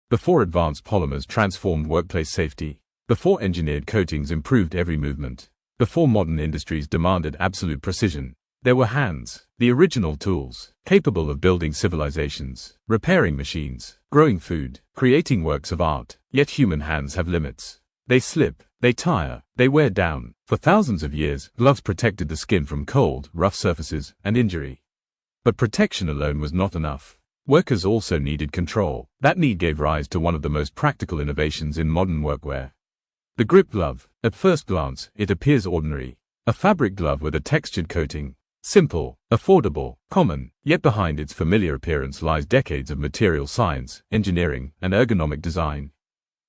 Before advanced polymers transformed workplace safety. Before engineered coatings improved every movement. Before modern industries demanded absolute precision. There were hands, the original tools, capable of building civilizations, repairing machines, growing food, creating works of art. Yet human hands have limits. They slip, they tire, they wear down. For thousands of years, gloves protected the skin from cold, rough surfaces, and injury. But protection alone was not enough. Workers also needed control. That need gave rise to one of the most practical innovations in modern workwear. The grip glove. At first glance, it appears ordinary. A fabric glove with a textured coating. Simple, affordable, common, yet behind its familiar appearance lies decades of material science, engineering, and ergonomic design.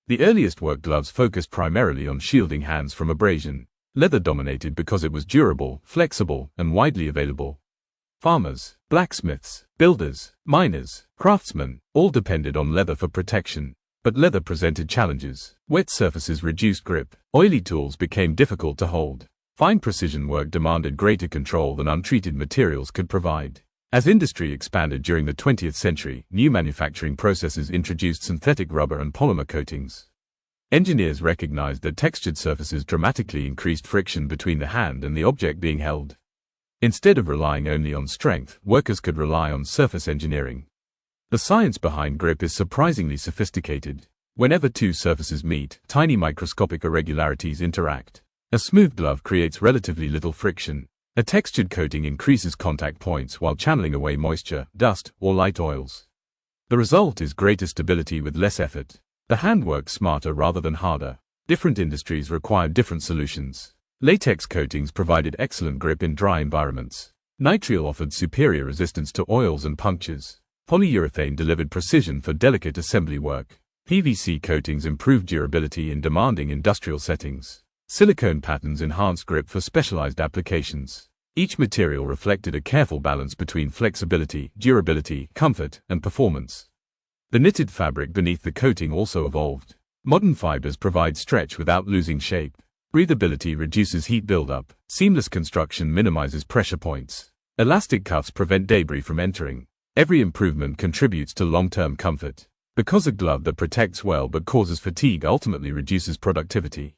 The earliest work gloves focused primarily on shielding hands from abrasion. Leather dominated because it was durable, flexible, and widely available. Farmers, blacksmiths, builders, miners, craftsmen, all depended on leather for protection. But leather presented challenges. Wet surfaces reduced grip. Oily tools became difficult to hold. Fine precision work demanded greater control than untreated materials could provide. As industry expanded during the 20th century, new manufacturing processes introduced synthetic rubber and polymer coatings. Engineers recognized that textured surfaces dramatically increased friction between the hand and the object being held. Instead of relying only on strength, workers could rely on surface engineering. The science behind grip is surprisingly sophisticated. Whenever two surfaces meet, tiny microscopic irregularities interact. A smooth glove creates relatively little friction. A textured coating increases contact points while channeling away moisture, dust, or light oils. The result is greater stability with less effort. The hand works smarter rather than harder. Different industries required different solutions. Latex coatings provided excellent grip in dry environments. Nitrile offered superior resistance to oils and punctures. Polyurethane delivered precision for delicate assembly work. PVC coatings improved durability in demanding industrial settings. Silicone patterns enhanced grip for specialized applications. Each material reflected a careful balance between flexibility, durability, comfort, and performance. The knitted fabric beneath the coating also evolved. Modern fibers provide stretch without losing shape. Breathability reduces heat buildup. Seamless construction minimizes pressure points. Elastic cuffs prevent debris from entering. Every improvement contributes to long-term comfort. Because a glove that protects well but causes fatigue ultimately reduces productivity.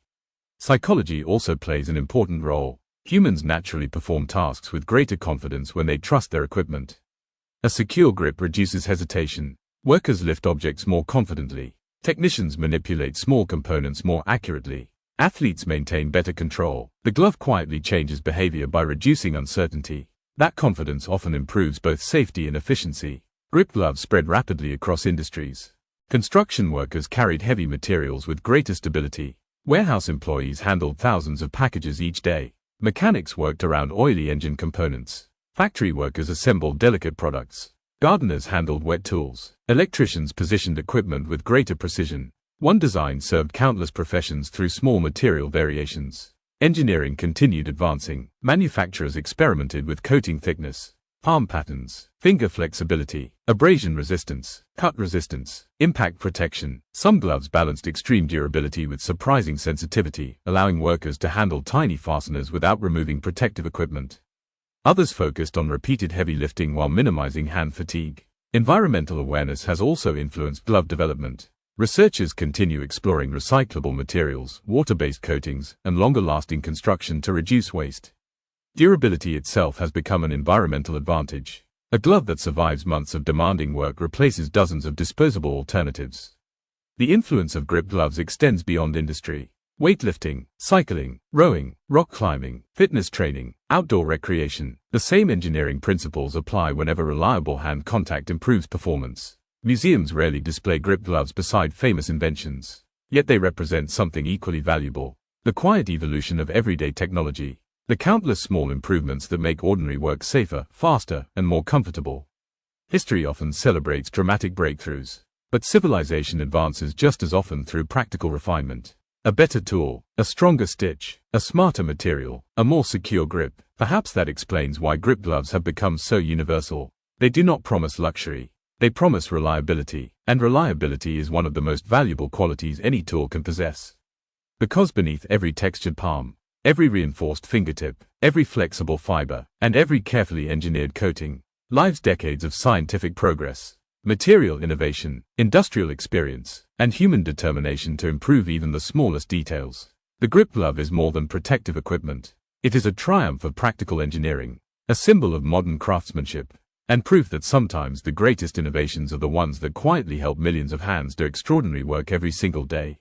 Psychology also plays an important role. Humans naturally perform tasks with greater confidence when they trust their equipment. A secure grip reduces hesitation. Workers lift objects more confidently. Technicians manipulate small components more accurately. Athletes maintain better control. The glove quietly changes behavior by reducing uncertainty. That confidence often improves both safety and efficiency. Grip gloves spread rapidly across industries. Construction workers carried heavy materials with greater stability. Warehouse employees handled thousands of packages each day. Mechanics worked around oily engine components. Factory workers assembled delicate products. Gardeners handled wet tools. Electricians positioned equipment with greater precision. One design served countless professions through small material variations. Engineering continued advancing. Manufacturers experimented with coating thickness, palm patterns, finger flexibility, abrasion resistance, cut resistance, impact protection. Some gloves balanced extreme durability with surprising sensitivity, allowing workers to handle tiny fasteners without removing protective equipment. Others focused on repeated heavy lifting while minimizing hand fatigue. Environmental awareness has also influenced glove development. Researchers continue exploring recyclable materials, water-based coatings, and longer-lasting construction to reduce waste. Durability itself has become an environmental advantage. A glove that survives months of demanding work replaces dozens of disposable alternatives. The influence of grip gloves extends beyond industry. Weightlifting, cycling, rowing, rock climbing, fitness training, outdoor recreation. The same engineering principles apply whenever reliable hand contact improves performance. Museums rarely display grip gloves beside famous inventions. Yet they represent something equally valuable. The quiet evolution of everyday technology. The countless small improvements that make ordinary work safer, faster, and more comfortable. History often celebrates dramatic breakthroughs. But civilization advances just as often through practical refinement. A better tool, a stronger stitch, a smarter material, a more secure grip. Perhaps that explains why grip gloves have become so universal. They do not promise luxury. They promise reliability, and reliability is one of the most valuable qualities any tool can possess. Because beneath every textured palm, every reinforced fingertip, every flexible fiber, and every carefully engineered coating, lies decades of scientific progress. material innovation, industrial experience, and human determination to improve even the smallest details. The grip glove is more than protective equipment. It is a triumph of practical engineering, a symbol of modern craftsmanship, and proof that sometimes the greatest innovations are the ones that quietly help millions of hands do extraordinary work every single day.